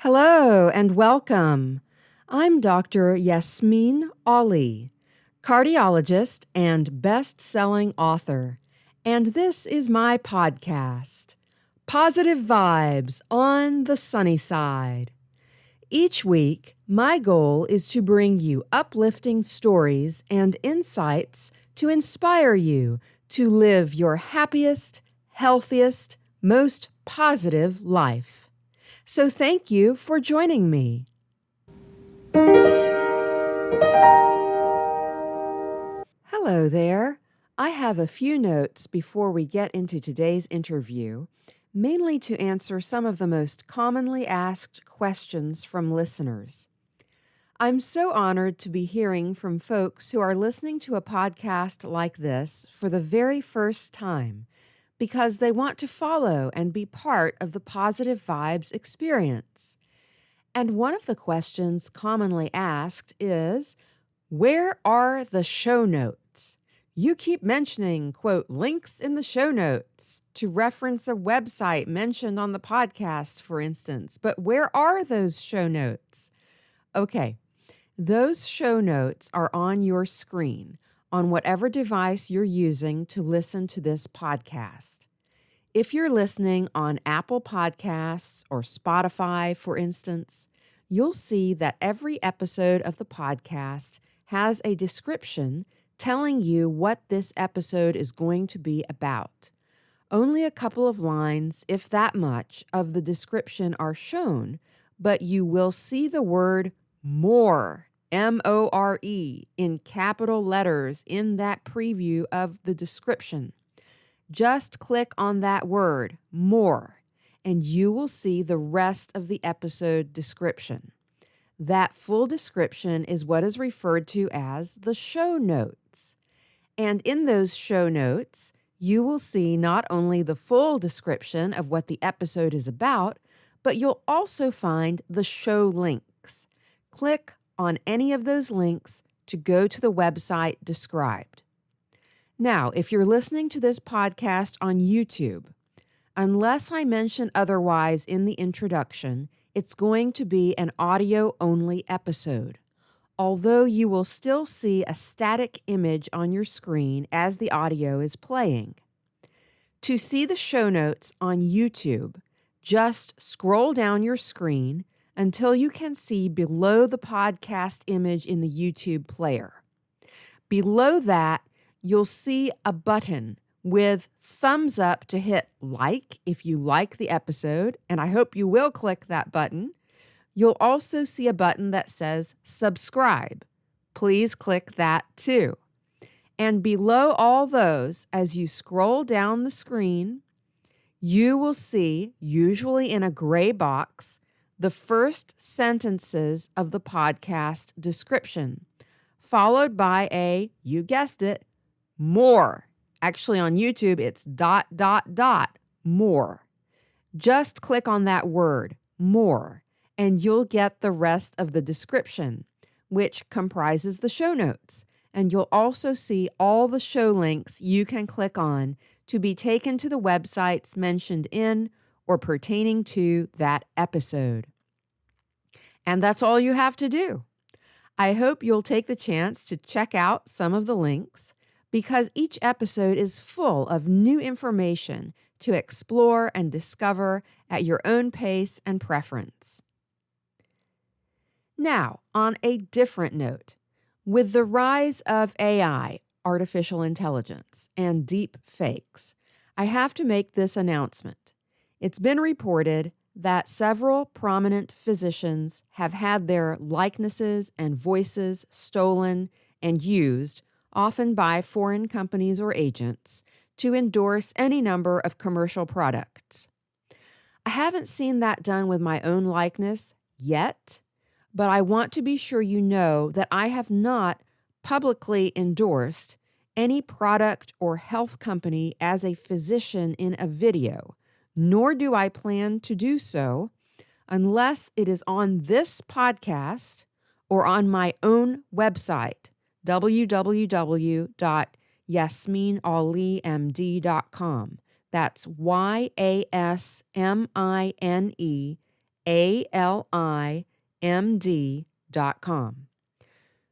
Hello and welcome. I'm Dr. Yasmine S, cardiologist and best-selling author, and this is my podcast, Positive Vibes on the Sunny Side. Each week, my goal is to bring you uplifting stories and insights to inspire you to live your happiest, healthiest, most positive life. So thank you for joining me. Hello there. I have a few notes before we get into today's interview, mainly to answer some of the most commonly asked questions from listeners. I'm so honored to be hearing from folks who are listening to a podcast like this for the very first time, because they want to follow and be part of the Positive Vibes experience. And one of the questions commonly asked is, where are the show notes? You keep mentioning, quote, links in the show notes to reference a website mentioned on the podcast, for instance. But where are those show notes? Okay, those show notes are on your screen on whatever device you're using to listen to this podcast. If you're listening on Apple Podcasts or Spotify, for instance, you'll see that every episode of the podcast has a description telling you what this episode is going to be about. Only a couple of lines, if that much, of the description are shown, but you will see the word more, M-O-R-E, in capital letters in that preview of the description. Just click on that word, more, and you will see the rest of the episode description. That full description is what is referred to as the show notes. And in those show notes, you will see not only the full description of what the episode is about, but you'll also find the show links. Click on any of those links to go to the website described. Now, if you're listening to this podcast on YouTube, unless I mention otherwise in the introduction, it's going to be an audio-only episode, although you will still see a static image on your screen as the audio is playing. To see the show notes on YouTube, just scroll down your screen until you can see below the podcast image in the YouTube player. Below that, you'll see a button with thumbs up to hit like if you like the episode, and I hope you will click that button. You'll also see a button that says subscribe. Please click that too. And below all those, as you scroll down the screen, you will see, usually in a gray box, the first sentences of the podcast description, followed by a, you guessed it, more. Actually, on YouTube, it's ... more. Just click on that word, more, and you'll get the rest of the description, which comprises the show notes. And you'll also see all the show links you can click on to be taken to the websites mentioned in or pertaining to that episode. And that's all you have to do. I hope you'll take the chance to check out some of the links, because each episode is full of new information to explore and discover at your own pace and preference. Now, on a different note, with the rise of AI, artificial intelligence, and deep fakes, I have to make this announcement. It's been reported that several prominent physicians have had their likenesses and voices stolen and used, often by foreign companies or agents, to endorse any number of commercial products. I haven't seen that done with my own likeness yet, but I want to be sure you know that I have not publicly endorsed any product or health company as a physician in a video, nor do I plan to do so unless it is on this podcast or on my own website, www.yasminealimd.com. That's YASMINE ALIMD.com.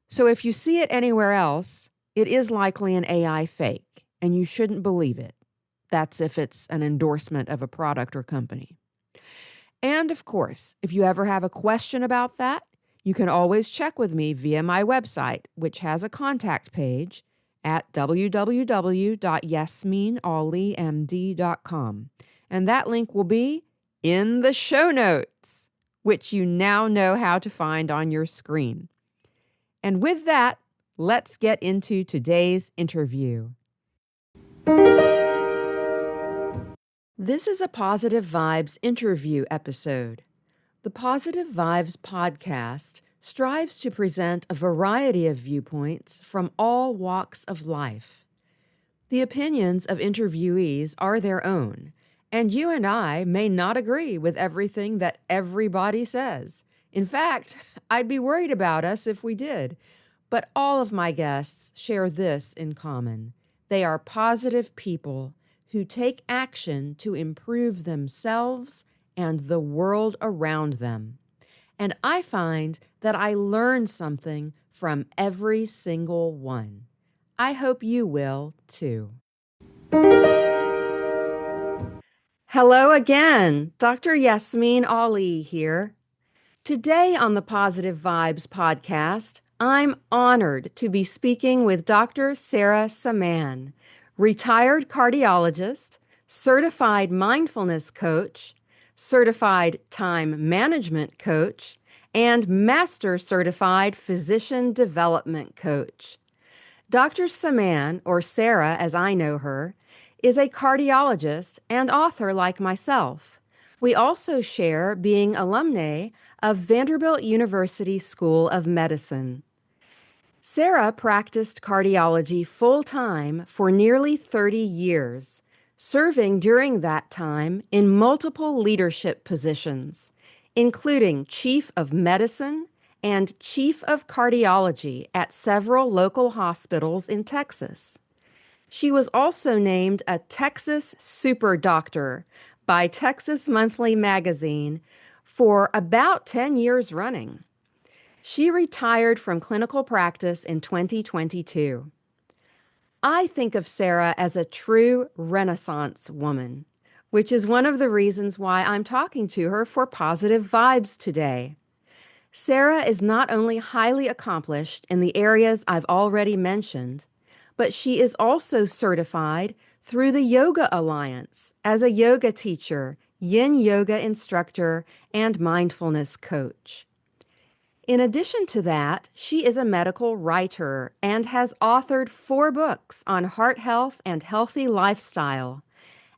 So if you see it anywhere else, it is likely an AI fake, and you shouldn't believe it. That's if it's an endorsement of a product or company. And of course, if you ever have a question about that, you can always check with me via my website, which has a contact page at www.yasmineollimd.com. And that link will be in the show notes, which you now know how to find on your screen. And with that, let's get into today's interview. This is a Positive Vibes interview episode. The Positive Vibes podcast strives to present a variety of viewpoints from all walks of life. The opinions of interviewees are their own, and you and I may not agree with everything that everybody says. In fact, I'd be worried about us if we did. But all of my guests share this in common. They are positive people who take action to improve themselves and the world around them. And I find that I learn something from every single one. I hope you will too. Hello again, Dr. Yasmine Ali here. Today on the Positive Vibes podcast, I'm honored to be speaking with Dr. Sarah Samaan, retired cardiologist, certified mindfulness coach, certified time management coach, and master certified physician development coach. Dr. Samaan, or Sarah as I know her, is a cardiologist and author like myself. We also share being alumnae of Vanderbilt University School of Medicine. Sarah practiced cardiology full-time for nearly 30 years, serving during that time in multiple leadership positions, including Chief of Medicine and Chief of Cardiology at several local hospitals in Texas. She was also named a Texas Super Doctor by Texas Monthly Magazine for about 10 years running. She retired from clinical practice in 2022. I think of Sarah as a true Renaissance woman, which is one of the reasons why I'm talking to her for Positive Vibes today. Sarah is not only highly accomplished in the areas I've already mentioned, but she is also certified through the Yoga Alliance as a yoga teacher, yin yoga instructor, and mindfulness coach. In addition to that, she is a medical writer and has authored 4 books on heart health and healthy lifestyle.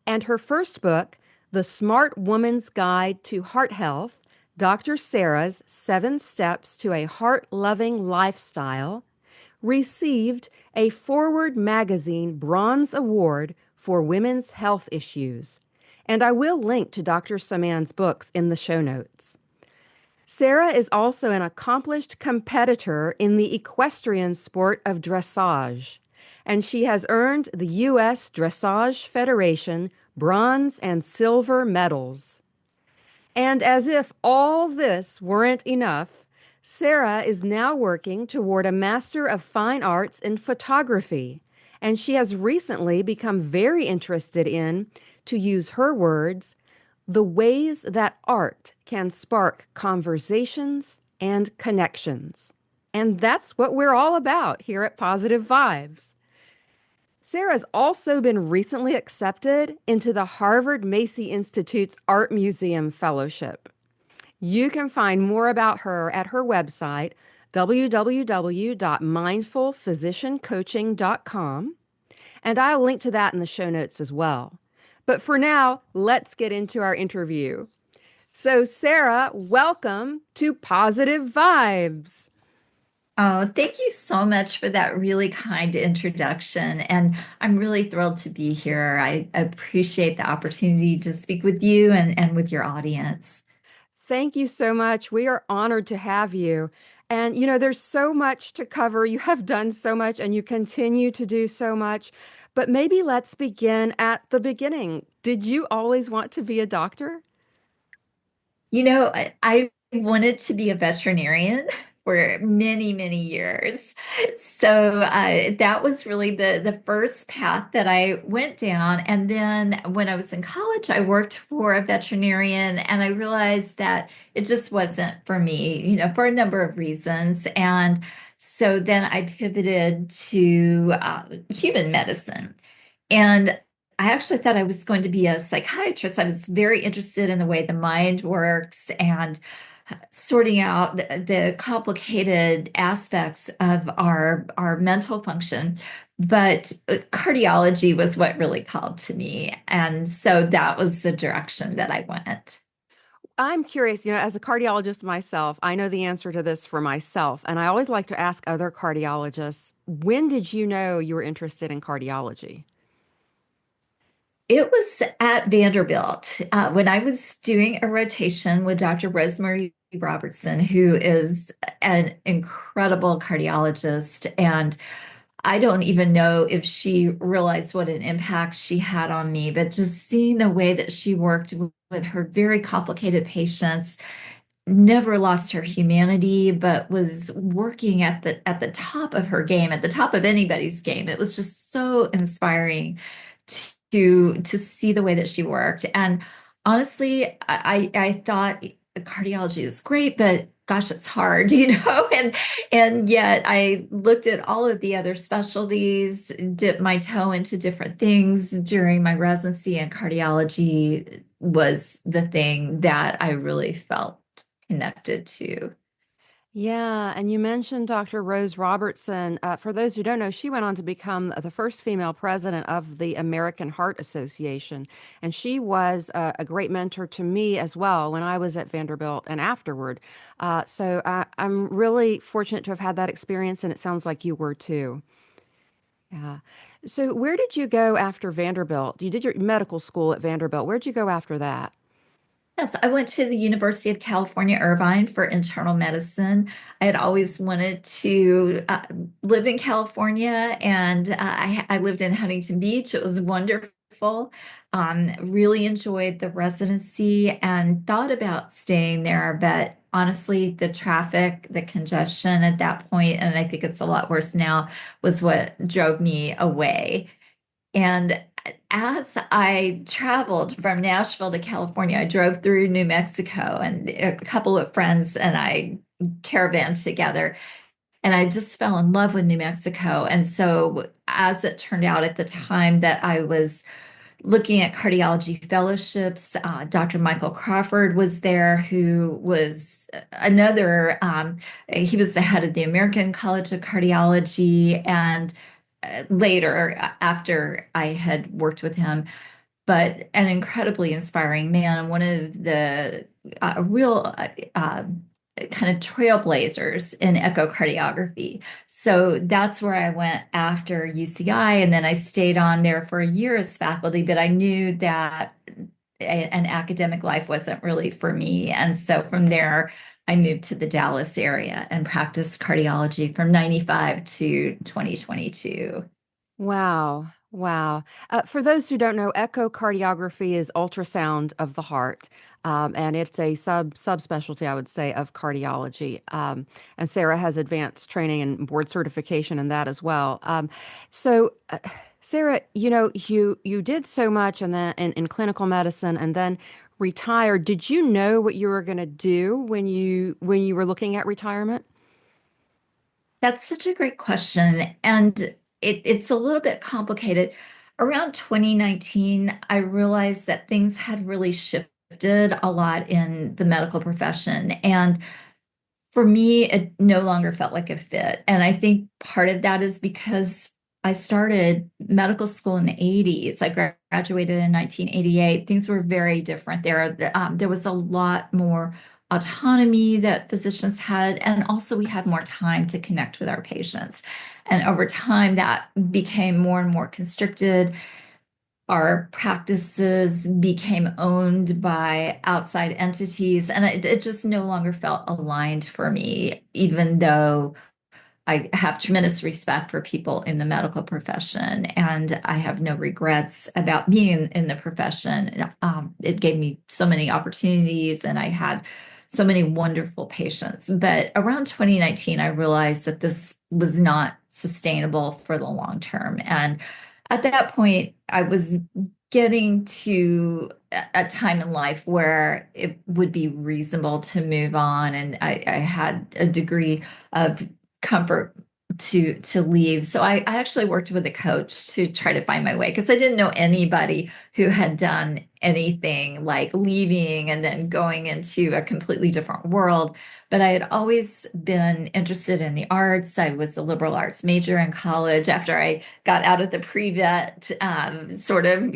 And her first book, The Smart Woman's Guide to Heart Health, Dr. Sarah's 7 Steps to a Heart-Loving Lifestyle, received a Forward Magazine Bronze Award for Women's Health Issues. And I will link to Dr. Samaan's books in the show notes. Sarah is also an accomplished competitor in the equestrian sport of dressage, and she has earned the U.S. Dressage Federation bronze and silver medals. And as if all this weren't enough, Sarah is now working toward a Master of Fine Arts in photography, and she has recently become very interested in, to use her words, the ways that art can spark conversations and connections. And that's what we're all about here at Positive Vibes. Sarah's also been recently accepted into the Harvard Macy Institute's Art Museum Fellowship. You can find more about her at her website, www.mindfulphysiciancoaching.com, and I'll link to that in the show notes as well. But for now, let's get into our interview. So, Sarah, welcome to Positive Vibes. Oh, thank you so much for that really kind introduction. And I'm really thrilled to be here. I appreciate the opportunity to speak with you and with your audience. Thank you so much. We are honored to have you. And, there's so much to cover. You have done so much and you continue to do so much. But maybe let's begin at the beginning. Did you always want to be a doctor? I wanted to be a veterinarian for many, many years. So that was really the first path that I went down. And then when I was in college, I worked for a veterinarian and I realized that it just wasn't for me, for a number of reasons. And so then I pivoted to human medicine. And I actually thought I was going to be a psychiatrist. I was very interested in the way the mind works and sorting out the complicated aspects of our mental function. But cardiology was what really called to me. And so that was the direction that I went. I'm curious, as a cardiologist myself, I know the answer to this for myself, and I always like to ask other cardiologists, when did you know you were interested in cardiology? It was at Vanderbilt when I was doing a rotation with Dr. Rosemary Robertson, who is an incredible cardiologist. And I don't even know if she realized what an impact she had on me, but just seeing the way that she worked with her very complicated patients, never lost her humanity, but was working at the top of her game, at the top of anybody's game. It was just so inspiring to see the way that she worked. And honestly, I thought cardiology is great, but gosh, it's hard, and yet I looked at all of the other specialties, dipped my toe into different things during my residency, and cardiology was the thing that I really felt connected to. Yeah, and you mentioned Dr. Rose Robertson. For those who don't know, she went on to become the first female president of the American Heart Association. And she was a great mentor to me as well when I was at Vanderbilt and afterward. I'm really fortunate to have had that experience, and it sounds like you were too. Yeah. So, where did you go after Vanderbilt? You did your medical school at Vanderbilt. Where'd you go after that? Yes, I went to the University of California, Irvine for internal medicine. I had always wanted to live in California, and I lived in Huntington Beach. It was wonderful. Really enjoyed the residency and thought about staying there, but honestly, the traffic, the congestion at that point, and I think it's a lot worse now, was what drove me away. And as I traveled from Nashville to California, I drove through New Mexico, and a couple of friends and I caravaned together. And I just fell in love with New Mexico. And so, as it turned out at the time that I was looking at cardiology fellowships, Dr. Michael Crawford was there, who was another, he was the head of the American College of Cardiology. And later, after I had worked with him, but an incredibly inspiring man, one of the real kind of trailblazers in echocardiography. So that's where I went after UCI, and then I stayed on there for a year as faculty, but I knew that an academic life wasn't really for me. And so from there, I moved to the Dallas area and practiced cardiology from 95 to 2022. Wow. Wow. For those who don't know, echocardiography is ultrasound of the heart. And it's a subspecialty, I would say, of cardiology. And Sarah has advanced training and board certification in that as well. Sarah, you did so much in clinical medicine and then retired. Did you know what you were going to do when you were looking at retirement? That's such a great question. And it's a little bit complicated. Around 2019, I realized that things had really shifted a lot in the medical profession. And for me, it no longer felt like a fit. And I think part of that is because I started medical school in the 80s. I graduated in 1988. Things were very different there. There was a lot more autonomy that physicians had, and also we had more time to connect with our patients. And over time, that became more and more constricted. Our practices became owned by outside entities, and it just no longer felt aligned for me, even though I have tremendous respect for people in the medical profession, and I have no regrets about being in the profession. It gave me so many opportunities, and I had so many wonderful patients. But around 2019, I realized that this was not sustainable for the long term. And at that point, I was getting to a time in life where it would be reasonable to move on. And I had a degree of comfort to leave. So I actually worked with a coach to try to find my way because I didn't know anybody who had done anything like leaving and then going into a completely different world. But I had always been interested in the arts. I was a liberal arts major in college. After I got out of the pre-vet sort of,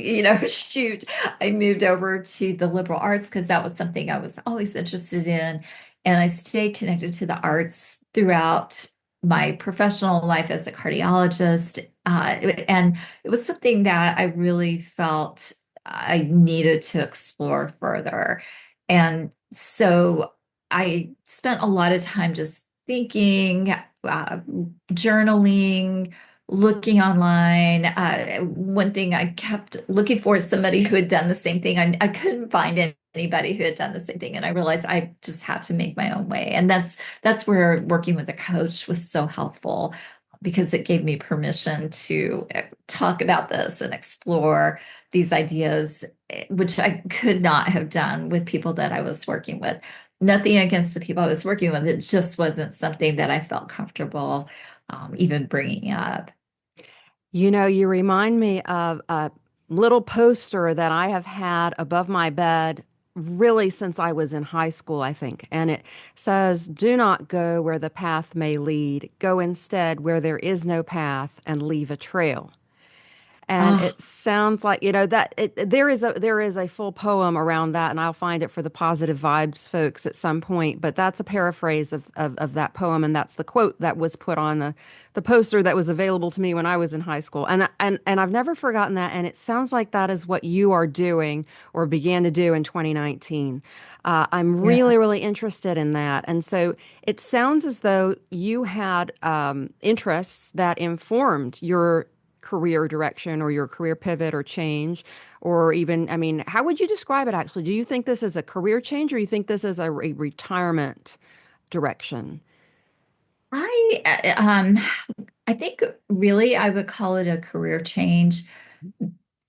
shoot, I moved over to the liberal arts because that was something I was always interested in. And I stayed connected to the arts throughout my professional life as a cardiologist. And it was something that I really felt I needed to explore further. And so I spent a lot of time just thinking, journaling, looking online. One thing I kept looking for is somebody who had done the same thing. I couldn't find anybody who had done the same thing, and I realized I just had to make my own way. And that's where working with a coach was so helpful because it gave me permission to talk about this and explore these ideas, which I could not have done with people that I was working with. Nothing against the people I was working with. It just wasn't something that I felt comfortable even bringing up. You remind me of a little poster that I have had above my bed really since I was in high school, I think. And it says, "Do not go where the path may lead. Go instead where there is no path and leave a trail." And Oh, it sounds like, there is a full poem around that, and I'll find it for the positive vibes folks at some point. But that's a paraphrase of that poem, and that's the quote that was put on the poster that was available to me when I was in high school. And I've never forgotten that. And it sounds like that is what you are doing or began to do in 2019. I'm really, yes. really interested in that. And so it sounds as though you had interests that informed your career direction or your career pivot or change, or even, I mean, how would you describe it actually? Do you think this is a career change, or you think this is a retirement direction? I think really I would call it a career change,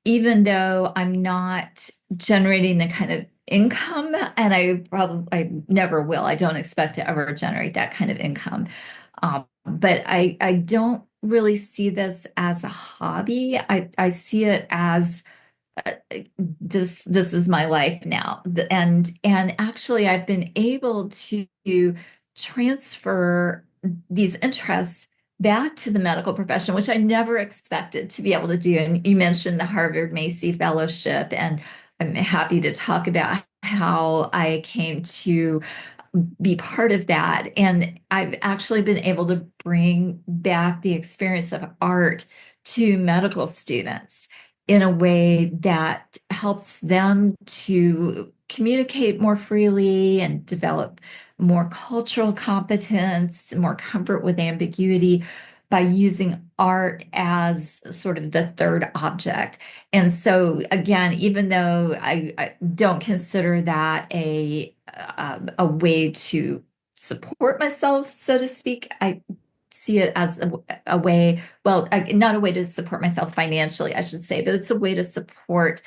even though I'm not generating the kind of income, and I never will. I don't expect to ever generate that kind of income. But I don't really see this as a hobby. I see it as this is my life now. And actually I've been able to transfer these interests back to the medical profession, which I never expected to be able to do. And you mentioned the Harvard Macy Fellowship, and I'm happy to talk about how I came to be part of that. And I've actually been able to bring back the experience of art to medical students in a way that helps them to communicate more freely and develop more cultural competence, more comfort with ambiguity by using art as sort of the third object. And so, again, even though I don't consider that a way to support myself, so to speak, I see it as a way, well, not a way to support myself financially, I should say, but it's a way to support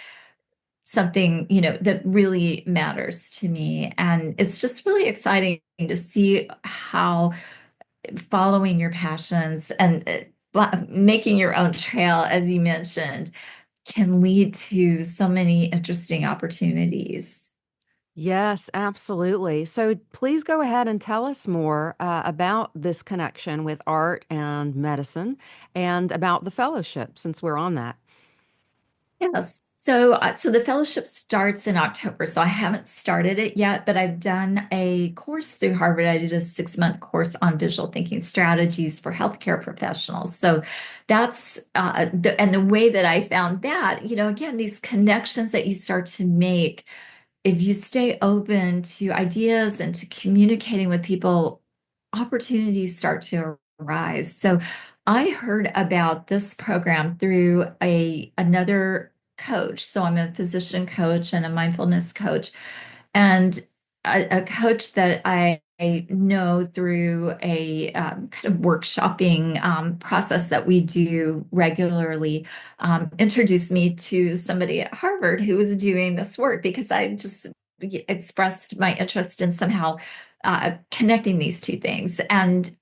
something, that really matters to me. And it's just really exciting to see how following your passions and making your own trail, as you mentioned, can lead to so many interesting opportunities. Yes, absolutely. So please go ahead and tell us more about this connection with art and medicine and about the fellowship, since we're on that. Yes. So the fellowship starts in October. So I haven't started it yet, but I've done a course through Harvard. I did a 6-month course on visual thinking strategies for healthcare professionals. So that's and the way that I found that, again, these connections that you start to make if you stay open to ideas and to communicating with people, opportunities start to rise. So I heard about this program through another coach. So I'm a physician coach and a mindfulness coach, and a coach that I know through a kind of workshopping process that we do regularly, introduced me to somebody at Harvard who was doing this work because I just expressed my interest in somehow connecting these two things. And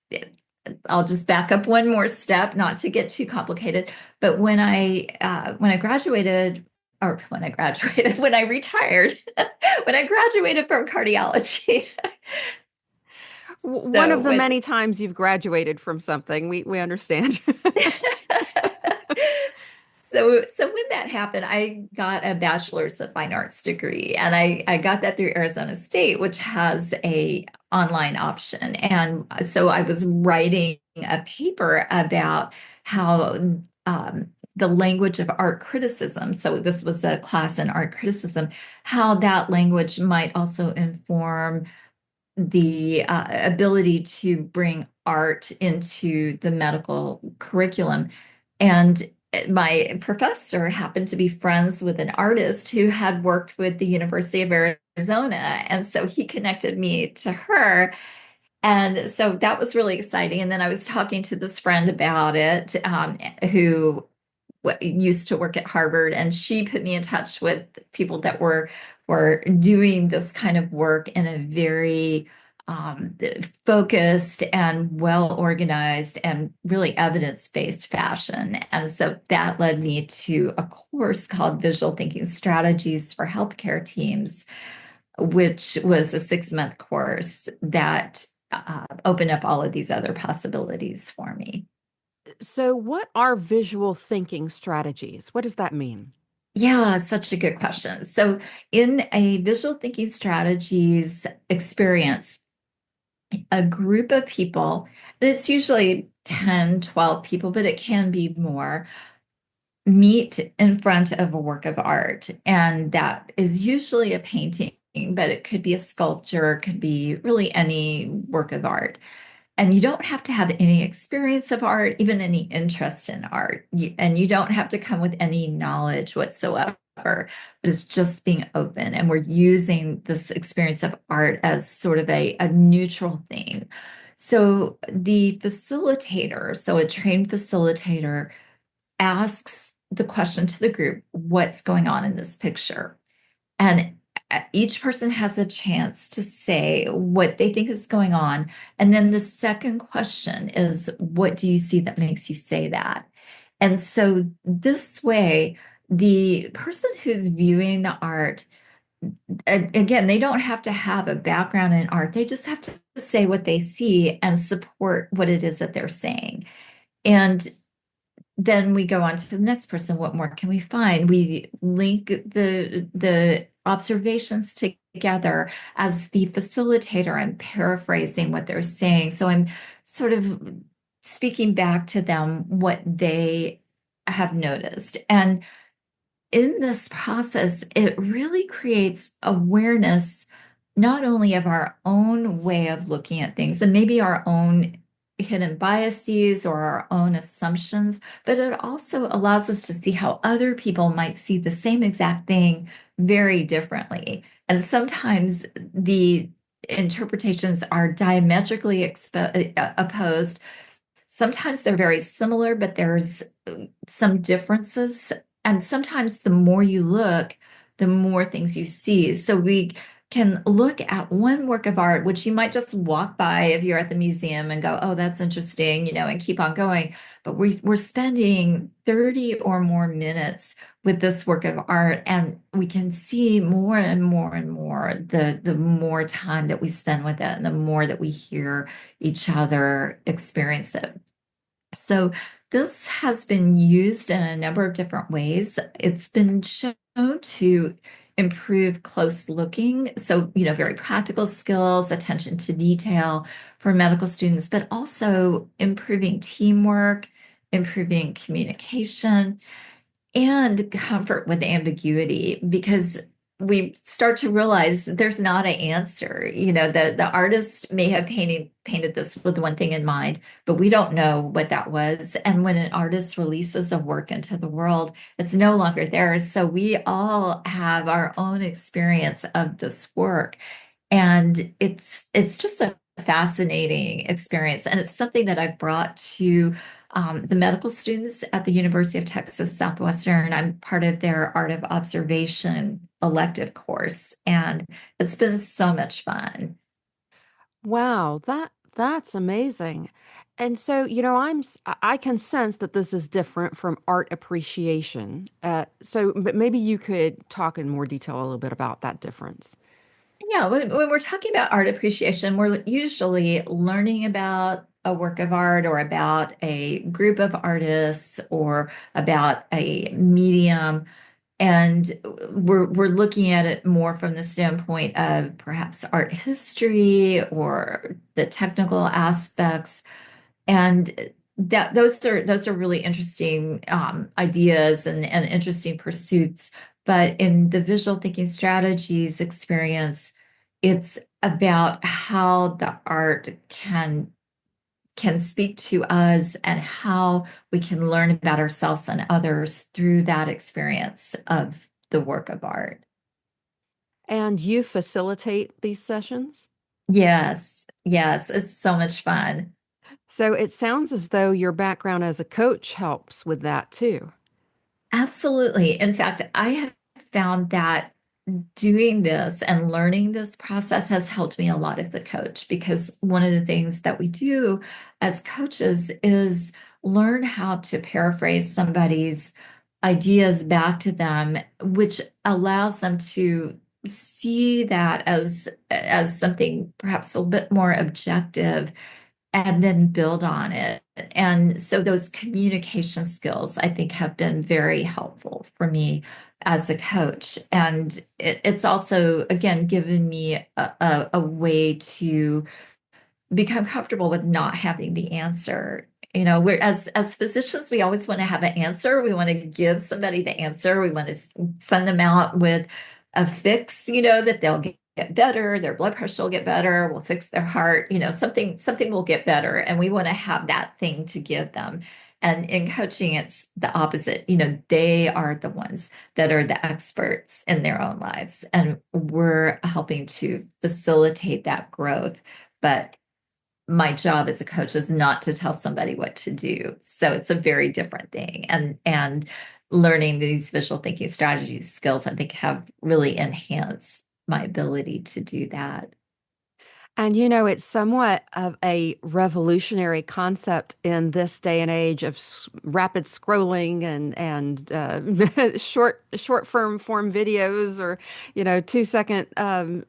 I'll just back up one more step, not to get too complicated. But when I graduated, or when I graduated, when I retired, when I graduated from cardiology. One So of the when many times you've graduated from something, we understand. so when that happened, I got a bachelor's of fine arts degree, and I got that through Arizona State, which has a online option. And so I was writing a paper about how the language of art criticism, so this was a class in art criticism, how that language might also inform the ability to bring art into the medical curriculum. And my professor happened to be friends with an artist who had worked with the University of Arizona. And so he connected me to her. And so that was really exciting. And then I was talking to this friend about it, who used to work at Harvard, and she put me in touch with people that were doing this kind of work in a very focused and well organized and really evidence-based fashion. And so that led me to a course called Visual Thinking Strategies for Healthcare Teams, which was a 6-month course that opened up all of these other possibilities for me. So, what are visual thinking strategies? What does that mean? Yeah, such a good question. So, in a visual thinking strategies experience, a group of people, and it's usually 10, 12 people, but it can be more, meet in front of a work of art. And that is usually a painting, but it could be a sculpture, it could be really any work of art. And you don't have to have any experience of art, even any interest in art. And you don't have to come with any knowledge whatsoever, but it's just being open. And we're using this experience of art as sort of a neutral thing. So the facilitator, so a trained facilitator, asks the question to the group, what's going on in this picture? And each person has a chance to say what they think is going on. And then the second question is, what do you see that makes you say that? And so this way, the person who's viewing the art, again, they don't have to have a background in art. They just have to say what they see and support what it is that they're saying. And then we go on to the next person. What more can we find? We link the observations together as the facilitator. I'm paraphrasing what they're saying. So I'm sort of speaking back to them what they have noticed. And in this process, it really creates awareness, not only of our own way of looking at things and maybe our own hidden biases or our own assumptions, but it also allows us to see how other people might see the same exact thing very differently. And sometimes the interpretations are diametrically opposed. Sometimes they're very similar, but there's some differences. And sometimes the more you look, the more things you see. So we can look at one work of art, which you might just walk by if you're at the museum and go, oh, that's interesting, and keep on going. But we're spending 30 or more minutes with this work of art, and we can see more and more and more the more time that we spend with it and the more that we hear each other experience it. So this has been used in a number of different ways. It's been shown to improve close looking, so very practical skills, attention to detail for medical students, but also improving teamwork, improving communication, and comfort with ambiguity, because we start to realize there's not an answer. The artist may have painted this with one thing in mind, but we don't know what that was. And when an artist releases a work into the world, it's no longer theirs. So we all have our own experience of this work. And it's just a fascinating experience. And it's something that I've brought to the medical students at the University of Texas Southwestern. I'm part of their Art of Observation elective course, and it's been so much fun. Wow, that's amazing. And so, I can sense that this is different from art appreciation. But maybe you could talk in more detail a little bit about that difference. Yeah, when we're talking about art appreciation, we're usually learning about a work of art or about a group of artists or about a medium. And we're looking at it more from the standpoint of perhaps art history or the technical aspects. And that those are really interesting ideas and interesting pursuits. But in the visual thinking strategies experience, it's about how the art can speak to us and how we can learn about ourselves and others through that experience of the work of art. And you facilitate these sessions? Yes, yes, it's so much fun. So it sounds as though your background as a coach helps with that too. Absolutely. In fact, I have found that doing this and learning this process has helped me a lot as a coach because one of the things that we do as coaches is learn how to paraphrase somebody's ideas back to them, which allows them to see that as something perhaps a little bit more objective and then build on it. And so those communication skills, I think, have been very helpful for me as a coach. And it's also, again, given me a way to become comfortable with not having the answer. We're as physicians, we always want to have an answer. We want to give somebody the answer. We want to send them out with a fix, that they'll get better, their blood pressure will get better, we'll fix their heart, something will get better. And we want to have that thing to give them. And in coaching, it's the opposite. They are the ones that are the experts in their own lives. And we're helping to facilitate that growth. But my job as a coach is not to tell somebody what to do. So it's a very different thing. And learning these visual thinking strategies skills, I think, have really enhanced my ability to do that. And it's somewhat of a revolutionary concept in this day and age of rapid scrolling and short form videos, or 2 second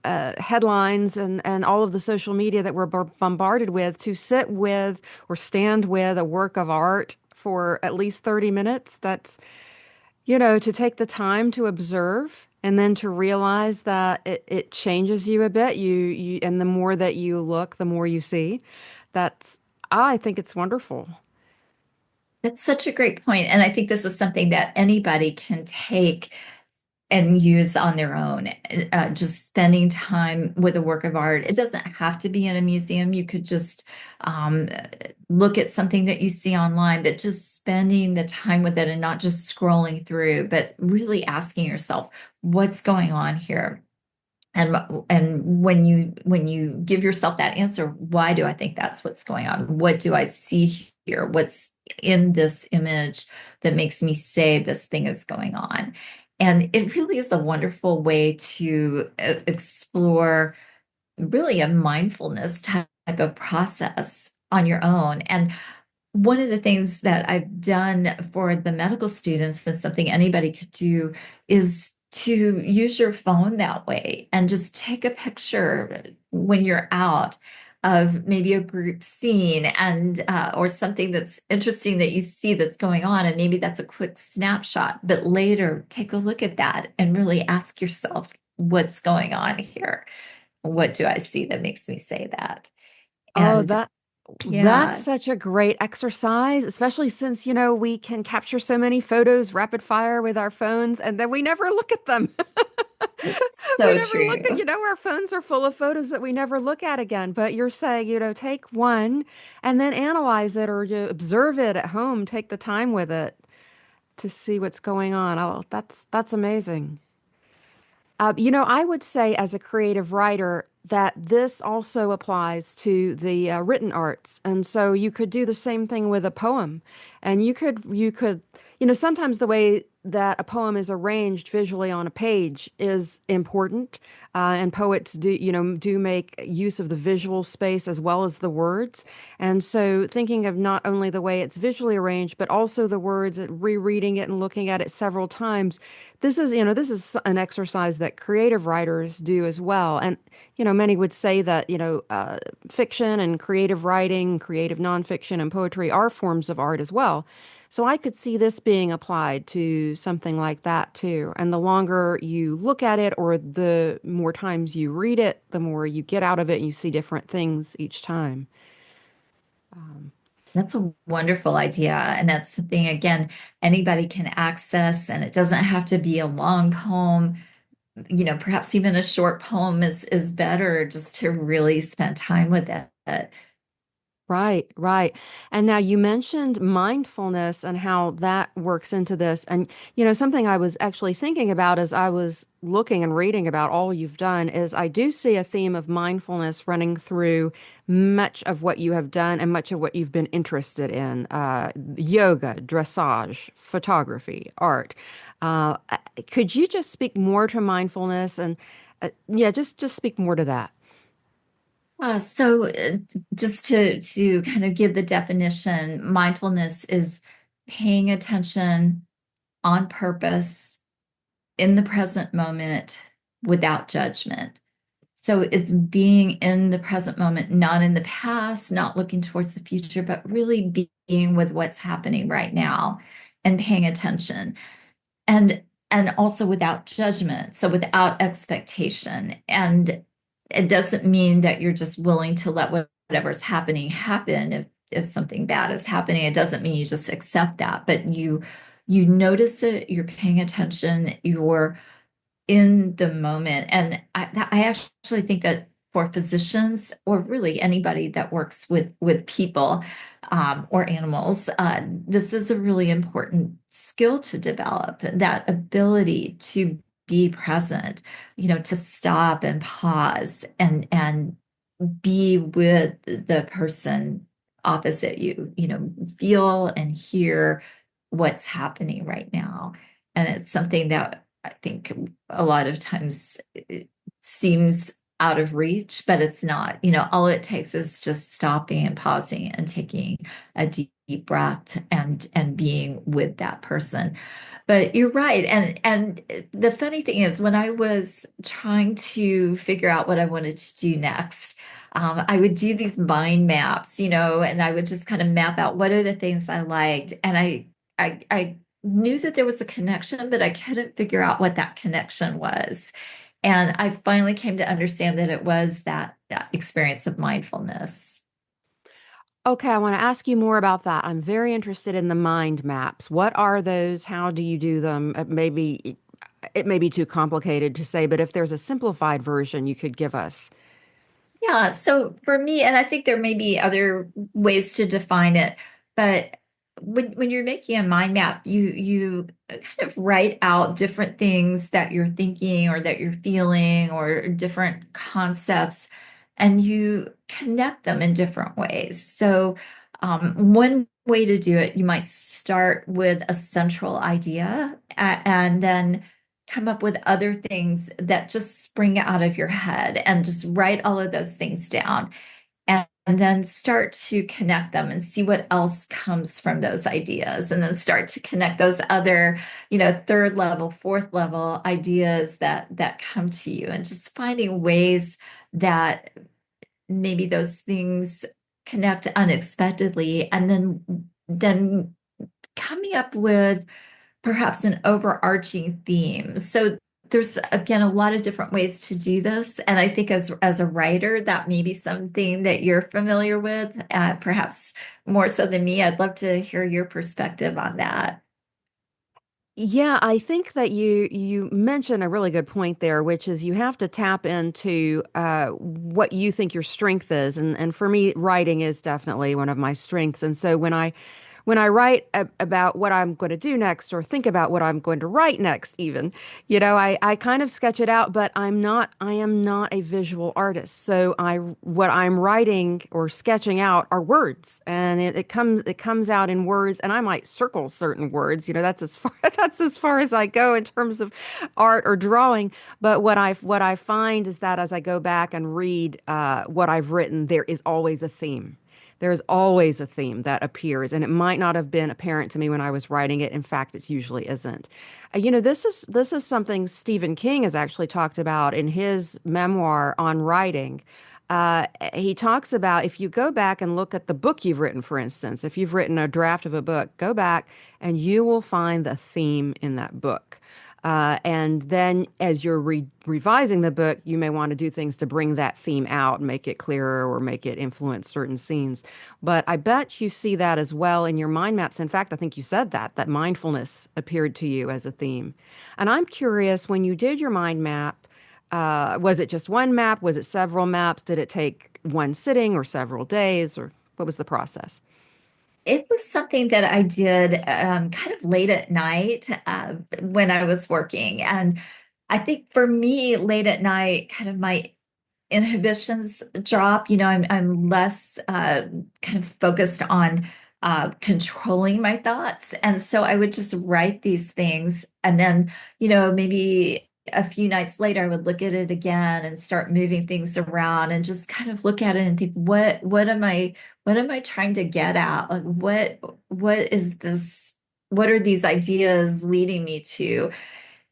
headlines, and all of the social media that we're bombarded with. To sit with or stand with a work of art for at least 30 minutes, that's to take the time to observe and then to realize that it changes you a bit. And the more that you look, the more you see. That's, I think it's wonderful. That's such a great point. And I think this is something that anybody can take and use on their own. Just spending time with a work of art. It doesn't have to be in a museum. You could just um, look at something that you see online, but just spending the time with it and not just scrolling through, but really asking yourself, what's going on here? And when you give yourself that answer, why do I think that's what's going on? What do I see here? What's in this image that makes me say this thing is going on? And it really is a wonderful way to explore really a mindfulness type of process on your own. And one of the things that I've done for the medical students, and something anybody could do, is to use your phone that way and just take a picture when you're out of maybe a group scene and or something that's interesting that you see that's going on, and maybe that's a quick snapshot, but later take a look at that and really ask yourself, what's going on here? What do I see that makes me say that? Oh, And that's yeah. such a great exercise, especially since, we can capture so many photos rapid fire with our phones and then we never look at them. We So never look at, true. our phones are full of photos that we never look at again. But you're saying, take one and then analyze it or you observe it at home, take the time with it to see what's going on. Oh, that's amazing. I would say as a creative writer that this also applies to the written arts, and so you could do the same thing with a poem, and you could, sometimes the way that a poem is arranged visually on a page is important, and poets do make use of the visual space as well as the words, and so thinking of not only the way it's visually arranged, but also the words, and rereading it and looking at it several times this is an exercise that creative writers do as well. And, many would say that, fiction and creative writing, creative nonfiction and poetry are forms of art as well. So I could see this being applied to something like that too. And the longer you look at it or the more times you read it, the more you get out of it and you see different things each time. That's a wonderful idea. And that's something, again, anybody can access, and it doesn't have to be a long poem. Perhaps even a short poem is better just to really spend time with it. Right, right. And now you mentioned mindfulness and how that works into this. And, something I was actually thinking about as I was looking and reading about all you've done is I do see a theme of mindfulness running through much of what you have done and much of what you've been interested in, yoga, dressage, photography, art. Uh, could you just speak more to mindfulness and, yeah, just speak more to that? So just to kind of give the definition, mindfulness is paying attention on purpose in the present moment without judgment. So it's being in the present moment, not in the past, not looking towards the future, but really being with what's happening right now and paying attention. And and also without judgment, so without expectation. And it doesn't mean that you're just willing to let whatever's happening happen. If something bad is happening, it doesn't mean you just accept that, but you notice it, you're paying attention, you're in the moment. And I actually think that for physicians, or really anybody that works with people, or animals, this is a really important skill to develop, that ability to be present, to stop and pause and be with the person opposite you, feel and hear what's happening right now. And it's something that I think a lot of times it seems out of reach, but it's not. All it takes is just stopping and pausing and taking a deep breath and being with that person. But you're right. And the funny thing is, when I was trying to figure out what I wanted to do next, I would do these mind maps, and I would just kind of map out what are the things I liked. And I knew that there was a connection, but I couldn't figure out what that connection was. And I finally came to understand that it was that experience of mindfulness. Okay, I want to ask you more about that. I'm very interested in the mind maps. What are those? How do you do them? Maybe it may be too complicated to say, but if there's a simplified version you could give us. Yeah, so for me, and I think there may be other ways to define it, but when you're making a mind map, you kind of write out different things that you're thinking or that you're feeling or different concepts, and you connect them in different ways. So one way to do it, you might start with a central idea and then come up with other things that just spring out of your head, and just write all of those things down, and then start to connect them and see what else comes from those ideas, and then start to connect those other, third level, fourth level ideas that come to you, and just finding ways that maybe those things connect unexpectedly, and then coming up with perhaps an overarching theme. So there's again a lot of different ways to do this, and I think as a writer, that may be something that you're familiar with, perhaps more so than me. I'd love to hear your perspective on that. Yeah, I think that you mentioned a really good point there, which is you have to tap into what you think your strength is, and for me, writing is definitely one of my strengths. And so when I write about what I'm going to do next, or think about what I'm going to write next, even, I kind of sketch it out, but I am not a visual artist. So what I'm writing or sketching out are words, and it comes out in words, and I might circle certain words. That's as far that's as far as I go in terms of art or drawing. But what I find is that as I go back and read what I've written, there is always a theme. There's always a theme that appears, and it might not have been apparent to me when I was writing it. In fact, it usually isn't. This is something Stephen King has actually talked about in his memoir on writing. He talks about if you go back and look at the book you've written, for instance, if you've written a draft of a book, go back and you will find the theme in that book. And then as you're revising the book, you may want to do things to bring that theme out, make it clearer or make it influence certain scenes. But I bet you see that as well in your mind maps. In fact, I think you said that mindfulness appeared to you as a theme. And I'm curious, when you did your mind map, was it just one map? Was it several maps? Did it take one sitting or several days? Or what was the process? It was something that I did kind of late at night when I was working. And I think for me, late at night, kind of my inhibitions drop. I'm less kind of focused on controlling my thoughts. And so I would just write these things. And then, maybe a few nights later, I would look at it again and start moving things around and just kind of look at it and think, what am I trying to get at? Like what is this? What are these ideas leading me to?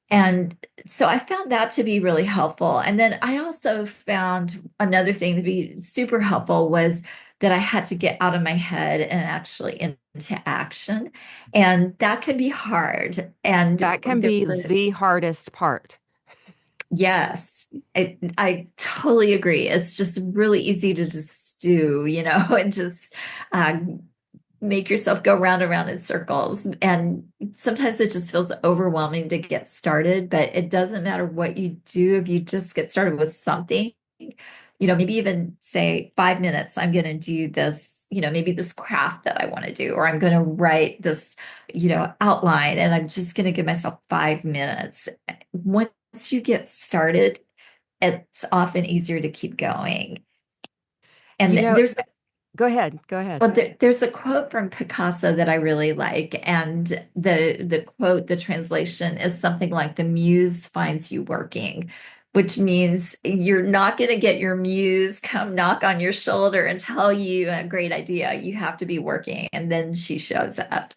And so I found that to be really helpful. And then I also found another thing to be super helpful was that I had to get out of my head and actually into action. And that can be hard. And That can be the hardest part. yes, I totally agree. It's just really easy to just do, and just uh, make yourself go round and round in circles. And sometimes it just feels overwhelming to get started, but it doesn't matter what you do if you just get started with something. Maybe even say 5 minutes, I'm going to do this, maybe this craft that I want to do, or I'm going to write this, outline, and I'm just going to give myself 5 minutes. Once you get started, it's often easier to keep going. You And know, Go ahead. Go ahead. there's a quote from Picasso that I really like, and the quote, the translation is something like, "The muse finds you working," which means you're not going to get your muse come knock on your shoulder and tell you a great idea. You have to be working, and then she shows up.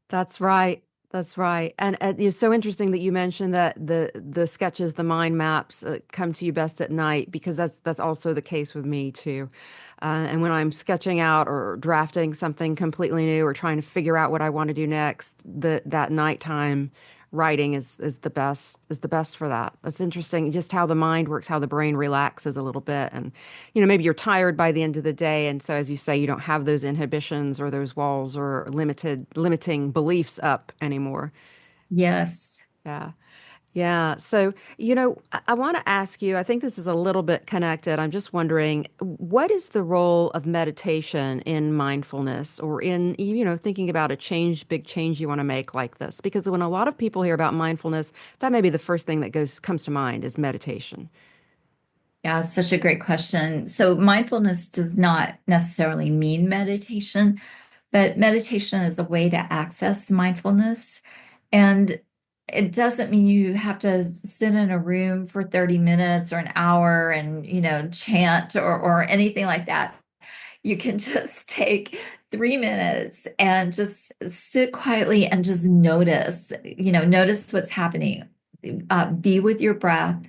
That's right. That's right. And it's so interesting that you mentioned that the sketches, the mind maps come to you best at night because that's also the case with me too. And when I'm sketching out or drafting something completely new or trying to figure out what I want to do next, that nighttime writing is the best for that. That's interesting, just how the mind works, how the brain relaxes a little bit, and maybe you're tired by the end of the day, and so as you say, you don't have those inhibitions or those walls or limiting beliefs up anymore. Yes. Yeah. Yeah. So, I want to ask you, I think this is a little bit connected. I'm just wondering, what is the role of meditation in mindfulness or in, thinking about big change you want to make like this? Because when a lot of people hear about mindfulness, that may be the first thing that comes to mind is meditation. Yeah, it's such a great question. So mindfulness does not necessarily mean meditation, but meditation is a way to access mindfulness. And it doesn't mean you have to sit in a room for 30 minutes or an hour and, chant or anything like that. You can just take 3 minutes and just sit quietly and just notice what's happening. Be with your breath,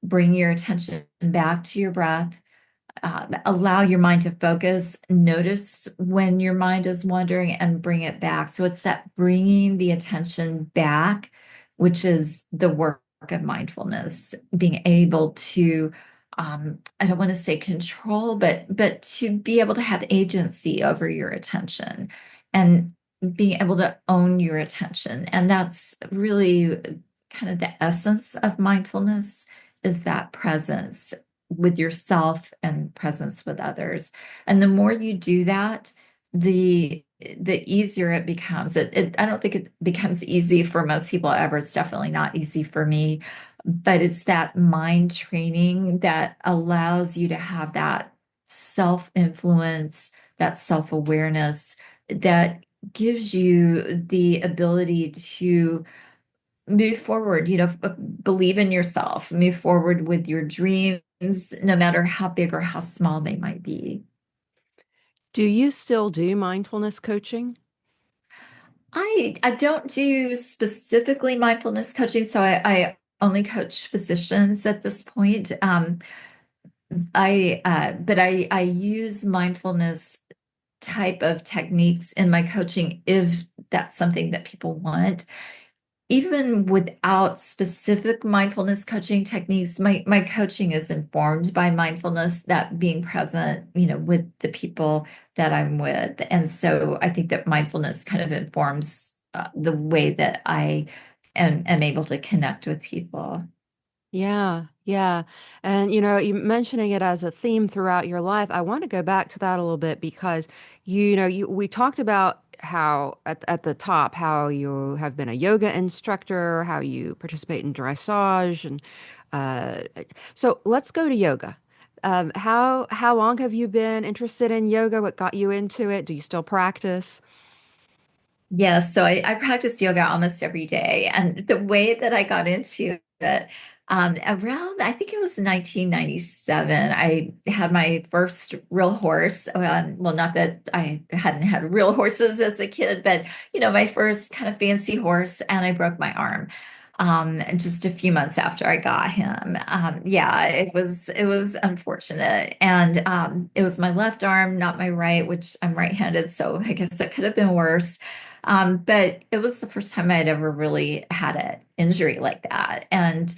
bring your attention back to your breath, allow your mind to focus, notice when your mind is wandering and bring it back. So it's that bringing the attention back, which is the work of mindfulness, being able to, I don't want to say control, but to be able to have agency over your attention. And being able to own your attention. And that's really kind of the essence of mindfulness, is that presence with yourself and presence with others. And the more you do that, the easier it becomes. I don't think it becomes easy for most people ever. It's definitely not easy for me, but it's that mind training that allows you to have that self-influence, that self-awareness that gives you the ability to move forward, believe in yourself, move forward with your dreams, no matter how big or how small they might be. Do you still do mindfulness coaching? I don't do specifically mindfulness coaching, so I only coach physicians at this point. But I use mindfulness type of techniques in my coaching if that's something that people want. Even without specific mindfulness coaching techniques, my coaching is informed by mindfulness, that being present, with the people that I'm with. And so I think that mindfulness kind of informs the way that I am able to connect with people. Yeah, yeah. And you mentioning it as a theme throughout your life, I want to go back to that a little bit because we talked about how at the top how you have been a yoga instructor, how you participate in dressage and uh so let's go to yoga. How long have you been interested in yoga? What got you into it? Do you still practice? Yes, so I practice yoga almost every day. And the way that I got into it, around, I think it was 1997, I had my first real horse. Well, not that I hadn't had real horses as a kid, but, my first kind of fancy horse, and I broke my arm. Just a few months after I got him. Yeah, it was unfortunate. And it was my left arm, not my right, which I'm right-handed, so I guess it could have been worse. But it was the first time I'd ever really had an injury like that. And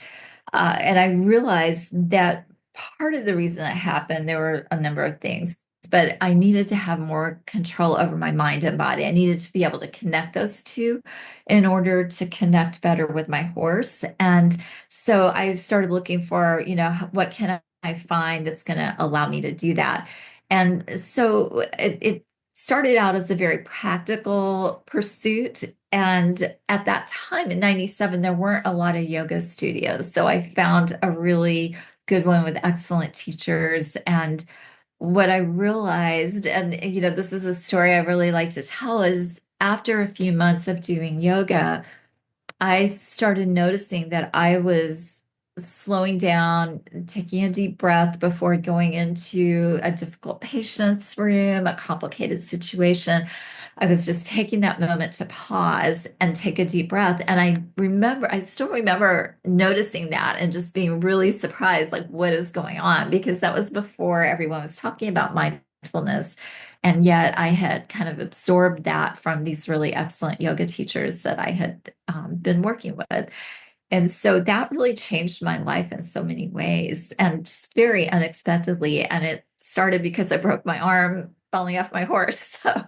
I realized that part of the reason it happened, there were a number of things, but I needed to have more control over my mind and body. I needed to be able to connect those two in order to connect better with my horse. And so I started looking for, what can I find that's going to allow me to do that? And so it started out as a very practical pursuit. And at that time in 97, there weren't a lot of yoga studios. So I found a really good one with excellent teachers. And what I realized, and this is a story I really like to tell, is after a few months of doing yoga, I started noticing that I was slowing down, taking a deep breath before going into a difficult patient's room, a complicated situation. I was just taking that moment to pause and take a deep breath. And I still remember noticing that and just being really surprised, like, what is going on? Because that was before everyone was talking about mindfulness. And yet I had kind of absorbed that from these really excellent yoga teachers that I had been working with. And so that really changed my life in so many ways and just very unexpectedly. And it started because I broke my arm falling off my horse. So,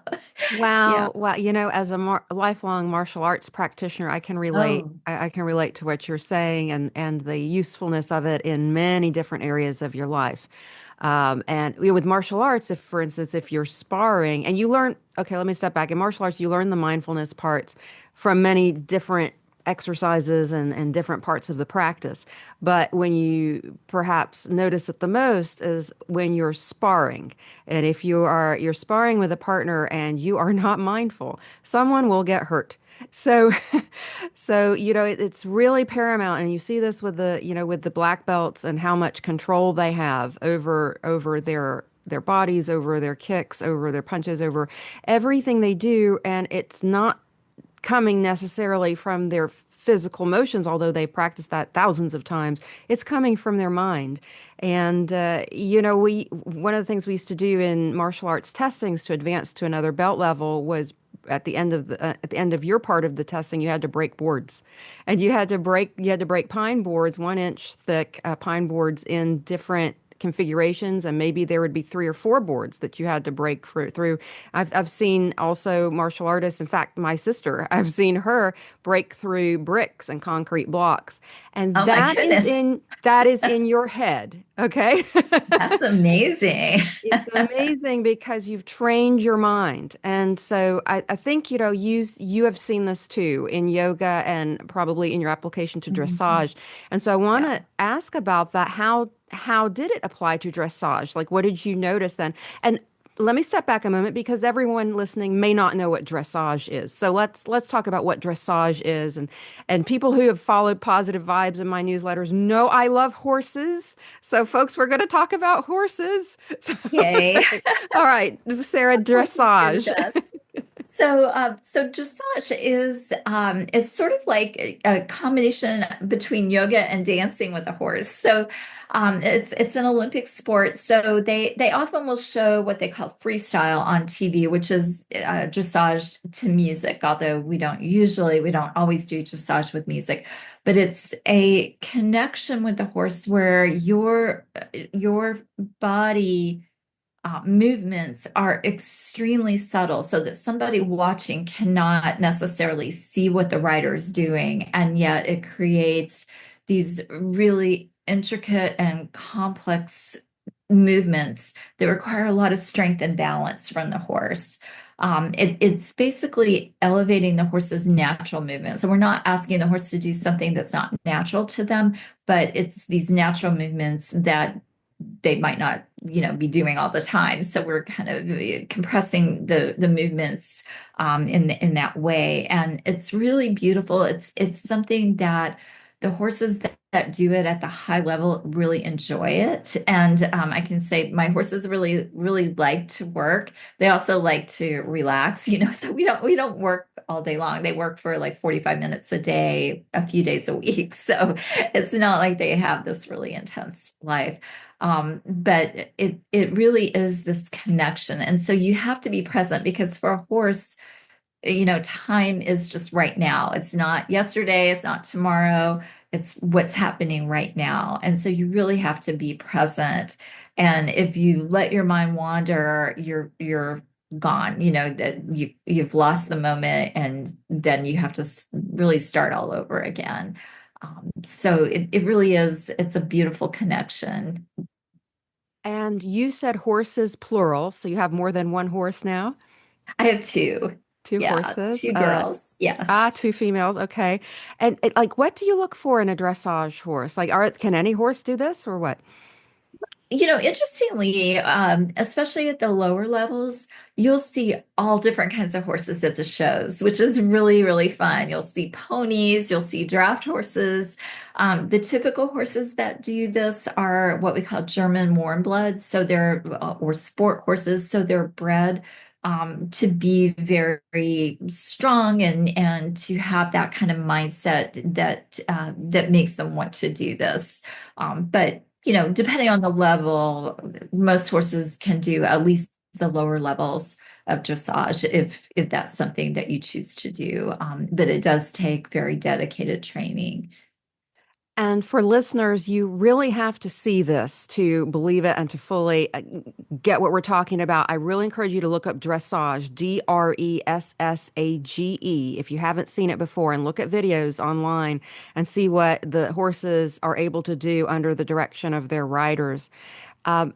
yeah. Wow, wow. As a lifelong martial arts practitioner, I can relate. Oh, I can relate to what you're saying and the usefulness of it in many different areas of your life. And with martial arts, if, for instance, if you're sparring and you learn, okay, let me step back. In martial arts, you learn the mindfulness parts from many different exercises and different parts of the practice. But when you perhaps notice it the most is when you're sparring. And if you're sparring with a partner and you are not mindful, someone will get hurt. So, so it's really paramount, and you see this with the black belts and how much control they have over their bodies, over their kicks, over their punches, over everything they do, and it's not coming necessarily from their physical motions, although they've practiced that thousands of times. It's coming from their mind. And we one of the things we used to do in martial arts testings to advance to another belt level was at the end of your part of the testing, you had to break boards, and you had to break pine boards, 1 inch thick pine boards in different configurations, and maybe there would be three or four boards that you had to break through. I've seen also martial artists. In fact, my sister, I've seen her break through bricks and concrete blocks, and Oh my goodness. that is in your head, okay? That's amazing. It's amazing because you've trained your mind. And so I think, you have seen this too in yoga and probably in your application to Mhm. dressage. And so I want Yeah. to ask about that. How did it apply to dressage? Like, what did you notice then? And let me step back a moment because everyone listening may not know what dressage is. So let's talk about what dressage is. And people who have followed Positive Vibes in my newsletters know I love horses. So folks, we're going to talk about horses. So, Yay. all right, Sarah, Of course, it's here with dressage. us. So dressage is sort of like a combination between yoga and dancing with a horse. It's an Olympic sport. So they often will show what they call freestyle on TV, which is dressage to music. Although we don't always do dressage with music, but it's a connection with the horse where your body movements are extremely subtle so that somebody watching cannot necessarily see what the writer is doing. And yet it creates these really intricate and complex movements that require a lot of strength and balance from the horse. It's basically elevating the horse's natural movement. So we're not asking the horse to do something that's not natural to them, but it's these natural movements that they might not, be doing all the time. So we're kind of compressing the movements in that way, and it's really beautiful. It's something that the horses that do it at the high level really enjoy it, and I can say my horses really like to work. They also like to relax, So we don't work all day long. They work for like 45 minutes a day, a few days a week. So it's not like they have this really intense life. But it really is this connection. And so you have to be present because for a horse, time is just right now. It's not yesterday, it's not tomorrow, it's what's happening right now. And so you really have to be present. And if you let your mind wander, you're gone, that you've lost the moment and then you have to really start all over again. So it really is, it's a beautiful connection. And you said horses plural, so you have more than one horse now? I have two. Two Yeah, horses. two girls. Yes. Two females. Okay. And like, what do you look for in a dressage horse? Like, can any horse do this or what? Interestingly, especially at the lower levels, you'll see all different kinds of horses at the shows, which is really, really fun. You'll see ponies, you'll see draft horses. The typical horses that do this are what we call German warm bloods. So they're, or sport horses. So they're bred to be very strong and to have that kind of mindset that makes them want to do this. But depending on the level, most horses can do at least the lower levels of dressage if that's something that you choose to do. But it does take very dedicated training. And for listeners, you really have to see this to believe it and to fully get what we're talking about. I really encourage you to look up dressage, dressage, if you haven't seen it before, and look at videos online and see what the horses are able to do under the direction of their riders.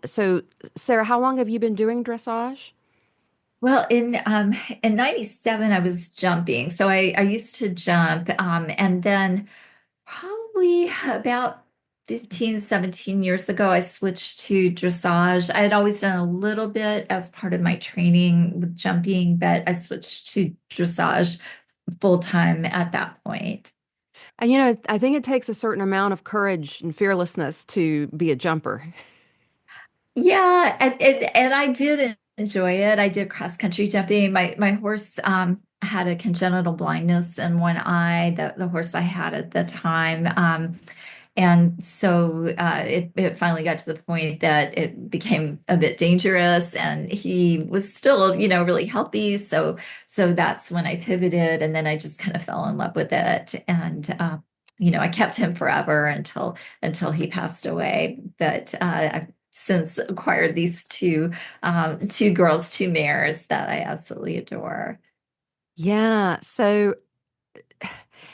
So, Sarah, how long have you been doing dressage? Well, in '97, I was jumping. So I used to jump. And then probably about 15, 17 years ago, I switched to dressage. I had always done a little bit as part of my training with jumping, but I switched to dressage full time at that point. And I think it takes a certain amount of courage and fearlessness to be a jumper. Yeah, and I did enjoy it. I did cross country jumping. My horse had a congenital blindness in one eye, the horse I had at the time. And so it finally got to the point that it became a bit dangerous, and he was still, really healthy. So that's when I pivoted, and then I just kind of fell in love with it, and I kept him forever until he passed away. But since acquired these two girls, two mares that I absolutely adore. Yeah.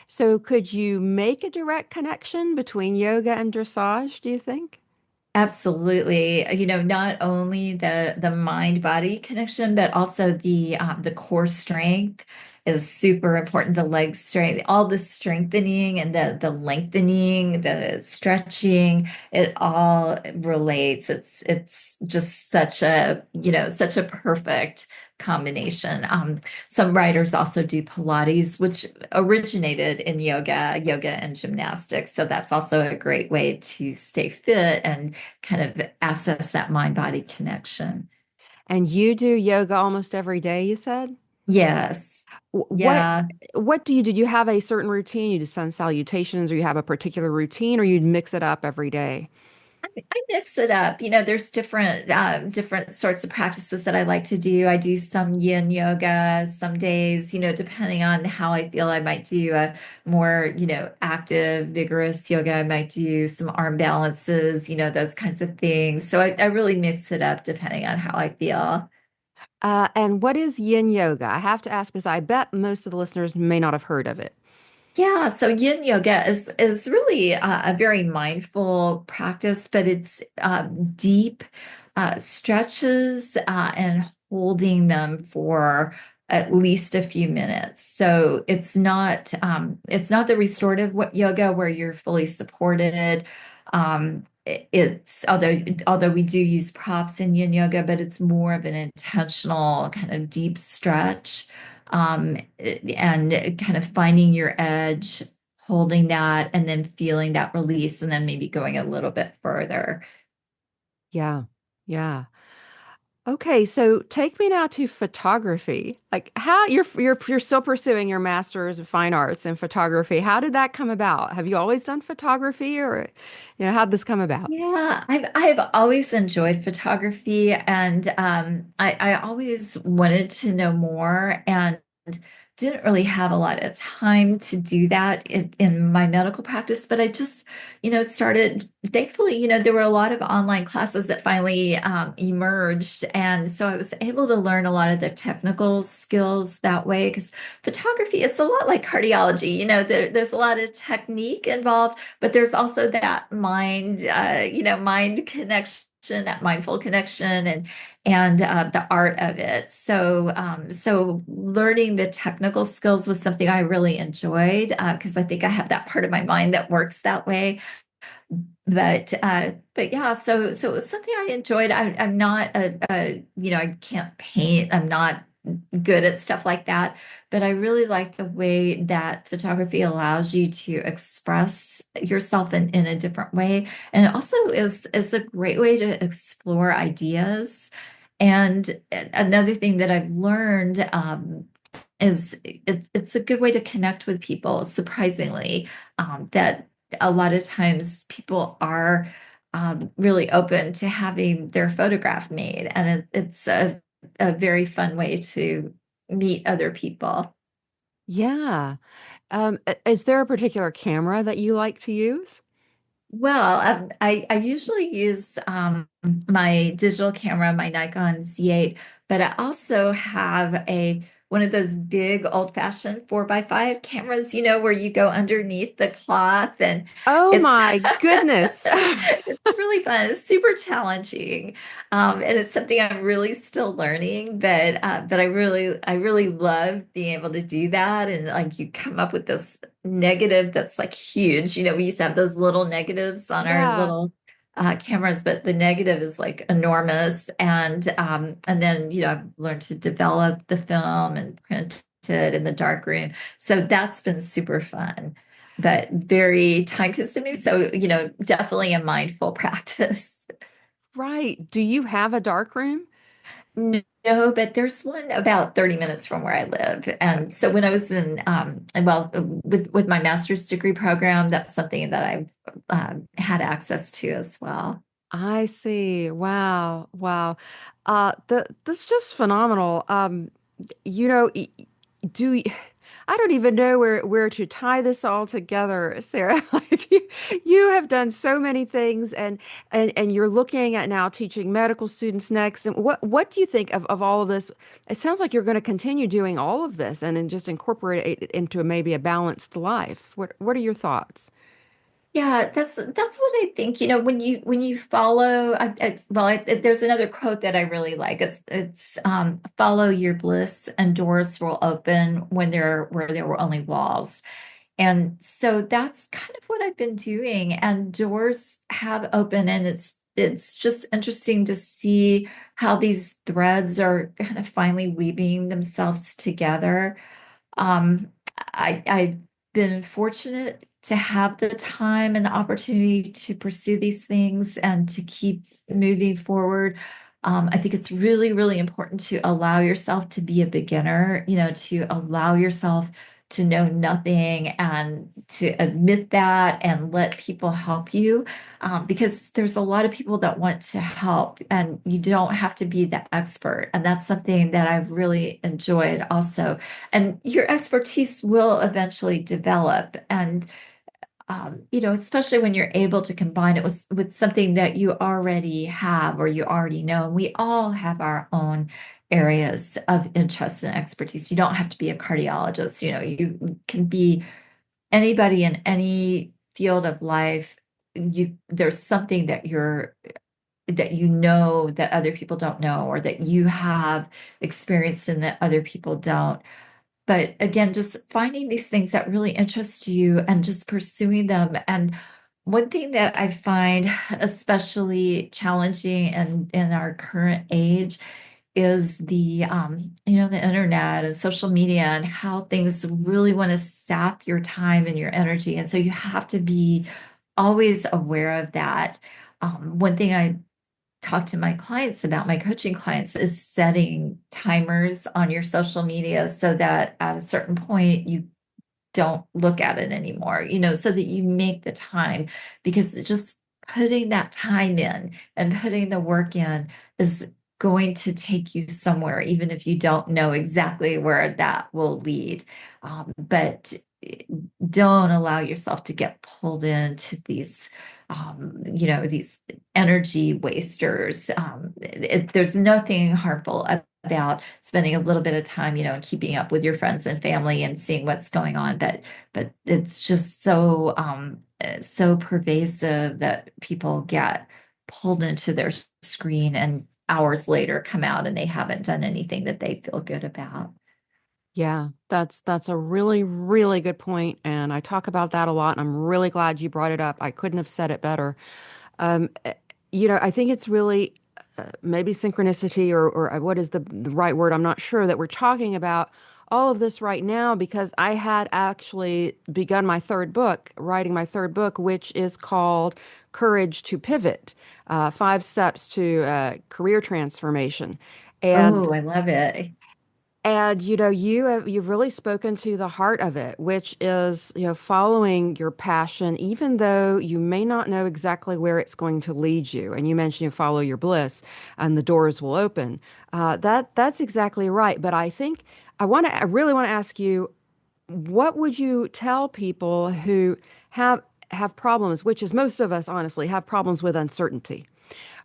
So could you make a direct connection between yoga and dressage, do you think? Absolutely. Not only the mind body connection, but also the core strength is super important. The leg strength, all the strengthening and the lengthening, the stretching, it all relates. It's just such a perfect combination. Some writers also do Pilates, which originated in yoga and gymnastics. So that's also a great way to stay fit and kind of access that mind body connection. And you do yoga almost every day, you said? Yes. Wh- What Yeah. what did you have a certain routine? You do sun salutations or you have a particular routine or you'd mix it up every day? I mix it up. There's different sorts of practices that I like to do. I do some yin yoga some days, depending on how I feel. I might do a more, active, vigorous yoga. I might do some arm balances, those kinds of things. So I really mix it up depending on how I feel. And what is yin yoga? I have to ask because I bet most of the listeners may not have heard of it. Yeah, so yin yoga is really a very mindful practice, but it's deep stretches and holding them for at least a few minutes. So it's not the restorative yoga where you're fully supported. It's although we do use props in yin yoga, but it's more of an intentional kind of deep stretch and kind of finding your edge, holding that, and then feeling that release, and then maybe going a little bit further. Yeah. Yeah. Okay, so take me now to photography. Like how you're still pursuing your master's of fine arts in photography. How did that come about? Have you always done photography or how'd this come about? Yeah, I've always enjoyed photography, and I always wanted to know more, and didn't really have a lot of time to do that in my medical practice. But I just, started. Thankfully, there were a lot of online classes that finally emerged, and so I was able to learn a lot of the technical skills that way. Because photography, it's a lot like cardiology. There's a lot of technique involved, but there's also that mind connection, that mindful connection, and the art of it. So learning the technical skills was something I really enjoyed because I think I have that part of my mind that works that way. But yeah, so it was something I enjoyed. I'm not I can't paint. I'm not good at stuff like that, but I really like the way that photography allows you to express yourself in a different way. And it also is a great way to explore ideas. And another thing that I've learned is it's a good way to connect with people, surprisingly, that a lot of times people are really open to having their photograph made, and it's a very fun way to meet other people. Yeah. Is there a particular camera that you like to use? Well, I usually use my digital camera, my Nikon Z8, but I also have a one of those big old-fashioned 4x5 cameras, where you go underneath the cloth, and Oh it's my goodness. it's really fun. It's super challenging, and it's something I'm really still learning. But I really love being able to do that, and like you come up with this negative that's like huge. We used to have those little negatives on our Yeah. little cameras, but the negative is like enormous. And then I've learned to develop the film and print it in the dark room. So that's been super fun, but very time consuming. So definitely a mindful practice. Right. Do you have a dark room? No, but there's one about 30 minutes from where I live. And so when I was in, well, with my master's degree program, that's something that I've had access to as well. I see. Wow. Wow. That's just phenomenal. You know, y- do I don't even know where to tie this all together, Sarah. Like you have done so many things, and you're looking at now teaching medical students next. And what do you think of all of this? It sounds like you're going to continue doing all of this and then just incorporate it into maybe a balanced life. What are your thoughts? Yeah, that's what I think. When you follow, there's another quote that I really like. It's follow your bliss and doors will open when there where there were only walls. And so that's kind of what I've been doing. And doors have opened, and it's just interesting to see how these threads are kind of finally weaving themselves together. Um, I've been fortunate to have the time and the opportunity to pursue these things and to keep moving forward. I think it's really, really important to allow yourself to be a beginner, to allow yourself to know nothing and to admit that and let people help you. Because there's a lot of people that want to help, and you don't have to be the expert. And that's something that I've really enjoyed also. And your expertise will eventually develop. And especially when you're able to combine it with something that you already have or you already know. And we all have our own areas of interest and expertise. You don't have to be a cardiologist. You can be anybody in any field of life. There's something that you know that other people don't know, or that you have experience in that other people don't. But again, just finding these things that really interest you and just pursuing them. And one thing that I find especially challenging in our current age is the internet and social media, and how things really want to sap your time and your energy. And so you have to be always aware of that. One thing I talk to my clients about, my coaching clients, is setting timers on your social media so that at a certain point you don't look at it anymore, so that you make the time, because it's just putting that time in and putting the work in is going to take you somewhere, even if you don't know exactly where that will lead. But don't allow yourself to get pulled into these energy wasters. There's nothing harmful about spending a little bit of time, and keeping up with your friends and family and seeing what's going on. But it's just so pervasive that people get pulled into their screen and hours later come out and they haven't done anything that they feel good about. Yeah, that's a really, really good point, and I talk about that a lot, and I'm really glad you brought it up. I couldn't have said it better. Um, eh, I think it's really maybe synchronicity or what is the right word? I'm not sure that we're talking about all of this right now, because I had actually begun my third book, writing my third book, which is called Courage to Pivot, 5 Steps to Career Transformation. And Oh, I love it. you've really spoken to the heart of it, which is, following your passion, even though you may not know exactly where it's going to lead you. And you mentioned you follow your bliss, and the doors will open. That's exactly right. But I think I really want to ask you, what would you tell people who have problems, which is most of us, honestly, have problems with uncertainty?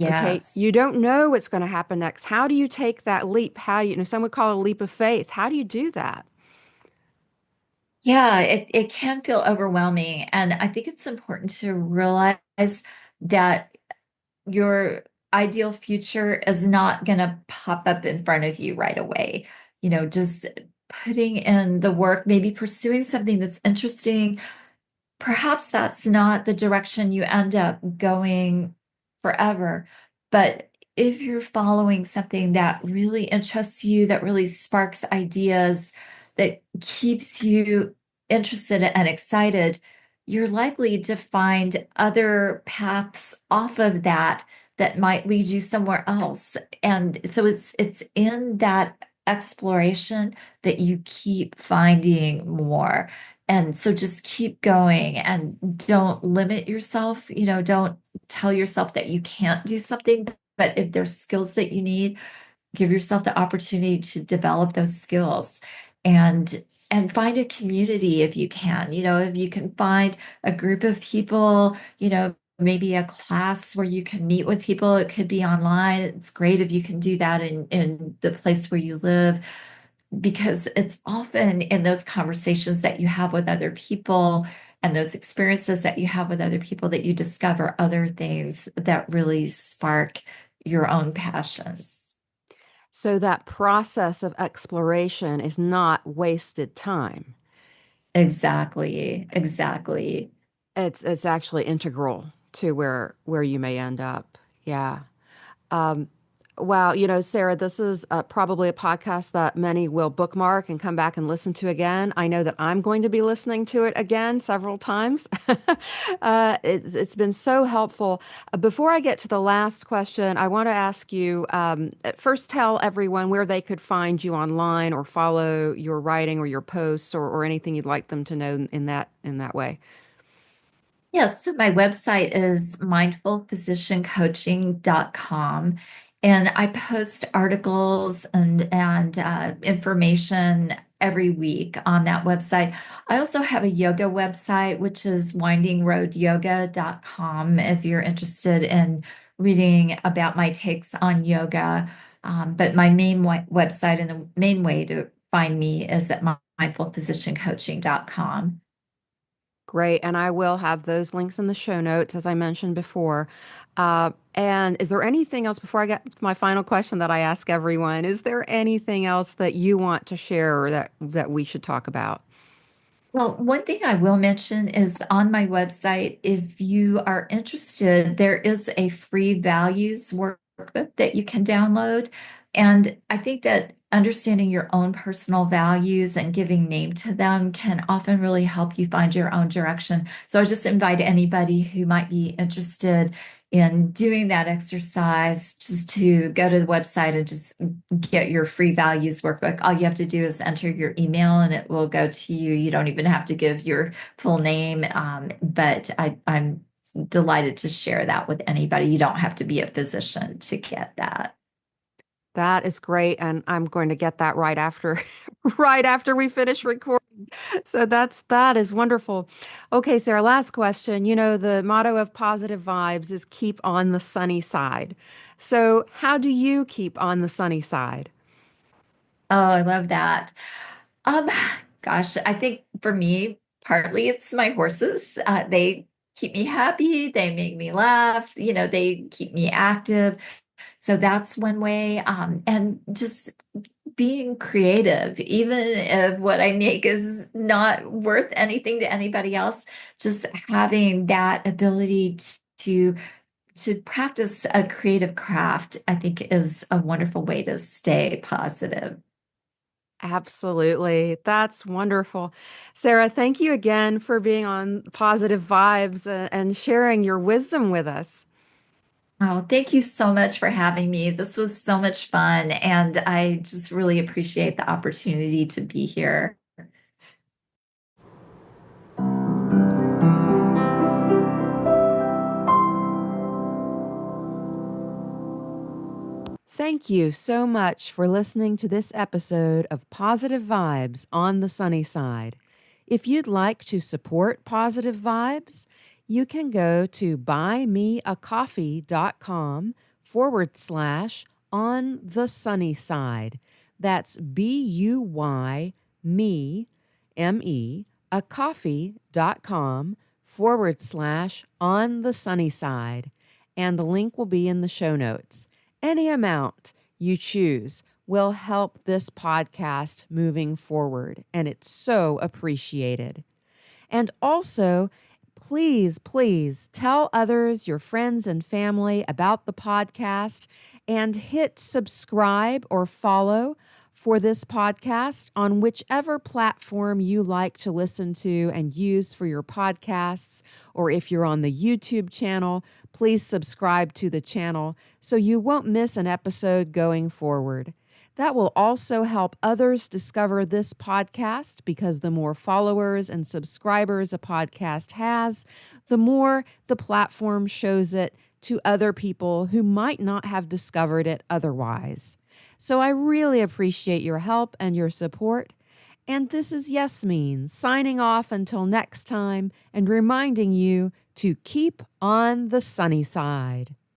Okay, Yes. you don't know what's going to happen next. How do you take that leap? Some would call it a leap of faith. How do you do that? Yeah, it can feel overwhelming. And I think it's important to realize that your ideal future is not going to pop up in front of you right away. Just putting in the work, maybe pursuing something that's interesting. Perhaps that's not the direction you end up going forever. But if you're following something that really interests you, that really sparks ideas, that keeps you interested and excited, you're likely to find other paths off of that that might lead you somewhere else. And so it's in that exploration that you keep finding more. And so just keep going and don't limit yourself. Don't tell yourself that you can't do something. But if there's skills that you need, give yourself the opportunity to develop those skills. and find a community if you can. If you can find a group of people, maybe a class where you can meet with people. It could be online. It's great if you can do that in the place where you live, because it's often in those conversations that you have with other people and those experiences that you have with other people that you discover other things that really spark your own passions. So that process of exploration is not wasted time. Exactly, exactly. It's actually integral to where you may end up. Yeah. Um, wow, Sarah, this is probably a podcast that many will bookmark and come back and listen to again. I know that I'm going to be listening to it again several times. It's been so helpful. Before I get to the last question, I want to ask you first tell everyone where they could find you online or follow your writing or your posts or anything you'd like them to know in that way. Yes, so my website is mindfulphysiciancoaching.com, and I post articles and information every week on that website. I also have a yoga website, which is windingroadyoga.com if you're interested in reading about my takes on yoga. But my main website and the main way to find me is at mindfulphysiciancoaching.com. Great. And I will have those links in the show notes, as I mentioned before. And is there anything else before I get to my final question that I ask everyone? Is there anything else that you want to share or that we should talk about? Well, one thing I will mention is on my website, if you are interested, there is a free values workbook that you can download. And I think that understanding your own personal values and giving name to them can often really help you find your own direction. So I just invite anybody who might be interested in doing that exercise just to go to the website and just get your free values workbook. All you have to do is enter your email and it will go to you. You don't even have to give your full name. But I'm delighted to share that with anybody. You don't have to be a physician to get that. That is great, and I'm going to get that right after right after we finish recording. So that is wonderful. Okay, Sarah, last question. The motto of positive vibes is keep on the sunny side. So, how do you keep on the sunny side? Oh, I love that. Um, Gosh, I think for me, partly it's my horses. They keep me happy. They make me laugh. They keep me active. So that's one way. And just being creative, even if what I make is not worth anything to anybody else, just having that ability to practice a creative craft, I think is a wonderful way to stay positive. Absolutely. That's wonderful. Sarah, thank you again for being on Positive Vibes and sharing your wisdom with us. Oh, thank you so much for having me. This was so much fun, and I just really appreciate the opportunity to be here. Thank you so much for listening to this episode of Positive Vibes on the Sunny Side. If you'd like to support Positive Vibes, you can go to buymeacoffee.com/ on the sunny side. That's BUY me, ME, a coffee.com/ on the sunny side. And the link will be in the show notes. Any amount you choose will help this podcast moving forward, and it's so appreciated. And also, please, please tell others, your friends and family about the podcast and hit subscribe or follow for this podcast on whichever platform you like to listen to and use for your podcasts. Or if you're on the YouTube channel, please subscribe to the channel so you won't miss an episode going forward. That will also help others discover this podcast because the more followers and subscribers a podcast has, the more the platform shows it to other people who might not have discovered it otherwise. So I really appreciate your help and your support. And this is Yasmine signing off until next time and reminding you to keep on the sunny side.